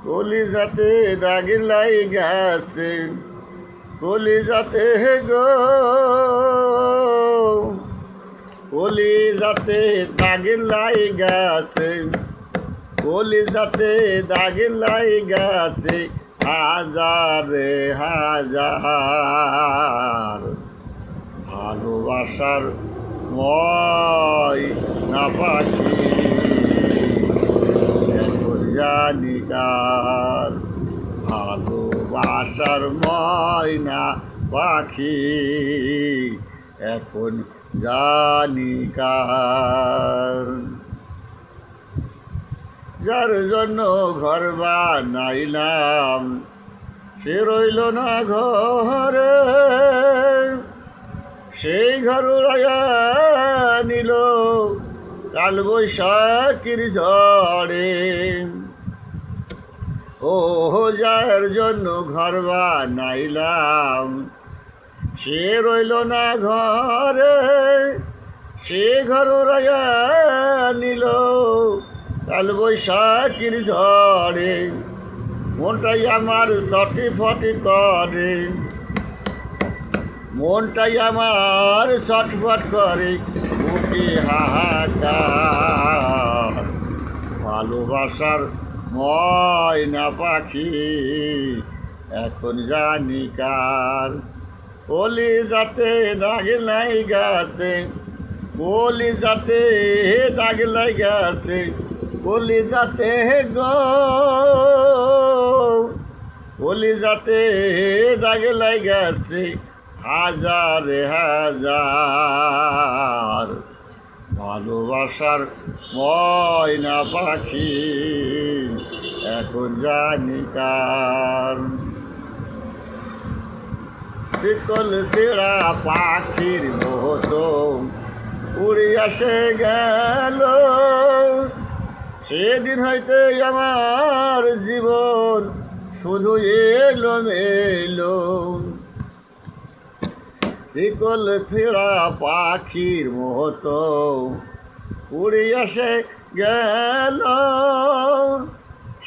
কলিজাতে দাগ লাইগাছে, কলিজাতে গো, কলিজাতে দাগ লাইগাছে, কলিজাতে দাগ লাইগাছে, হাজারে হাজার ভালোবাসার ময়না পাখি এখন জানি কার, ভালোবাসার ময়না পাখি এখন জানি কার। যার জন্য ঘর বানাইলাম সে রইল না ঘরে, সেই ঘর উড়াইয়া নিল কাল বৈশাখীর ঝড়ে। ও যার জন্য ঘর বানাইলাম সে রইল না ঘরে, সে ঘর উড়াইয়া নিল কাল বৈশাখীর ঝড়ে। মনটাই আমার ছটফট করে, মনটাই আমার ছটফট করে, বুকে হাহাকার ভালোবাসার ময়না পাখি এখন জানি কার। কলিজাতে দাগ লাইগাছে, কলিজাতে দাগ লাইগাছে, কলিজাতে গো, কলিজাতে দাগ লাইগাছে, হাজারে হাজার ভালোবাসার ময়না পাখি এখন জানি কার। শিকল ছেঁড়া পাখির মতো উড়ে আসে গেল, সেদিন হইতে আমার জীবন শুধু এলো মেলো। শিকল ছেঁড়া পাখির মতো উড়ে আসে গেল,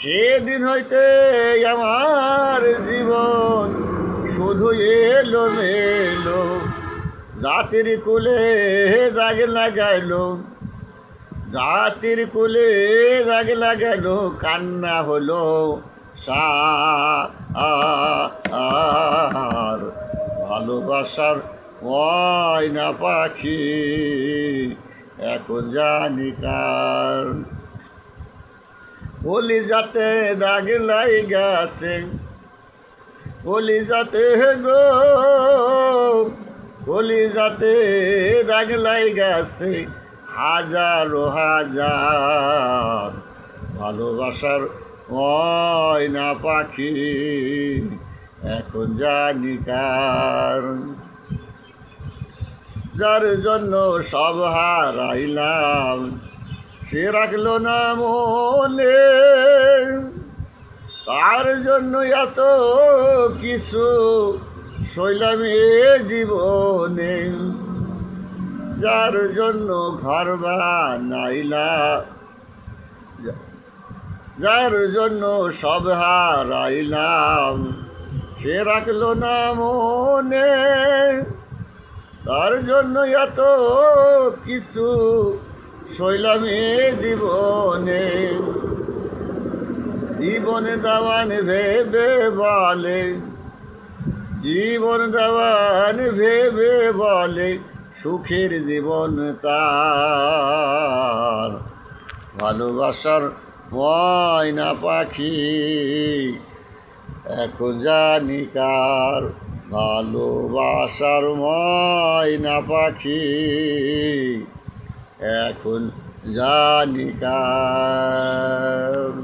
সেদিন হইতে আমার জীবন শুধু এলো মেলো। জাতির কুলে দাগ লাগাইল, জাতির কুলে দাগ লাগাইল, কান্না হলো সার ভালোবাসার ময়না পাখি এখন জানি কার। কলিজাতে দাগ লাইগাছে, কলিজাতে গো, কলিজাতে দাগ লাইগাছে, হাজারো হাজার ভালোবাসার ময়না পাখি এখন জানি কার। যার জন্য সব হারাইলাম সে রাখলো না মনে, তার জন্য এত কিছু সইলাম এ জীবনে। যার জন্য ঘর বানাইলাম, যার জন্য সব হারাইলাম সে রাখলো না মনে, তার জন্য এত কিছু সইলাম এ জীবনে। জীবন দেওয়ান ভেবে বলে, জীবন দেওয়ান ভেবে বলে, সুখের জীবন তার ভালোবাসার ময়না পাখি এখন জানি কার। ভালোবাসার ময়না পাখি এখন জানি কার।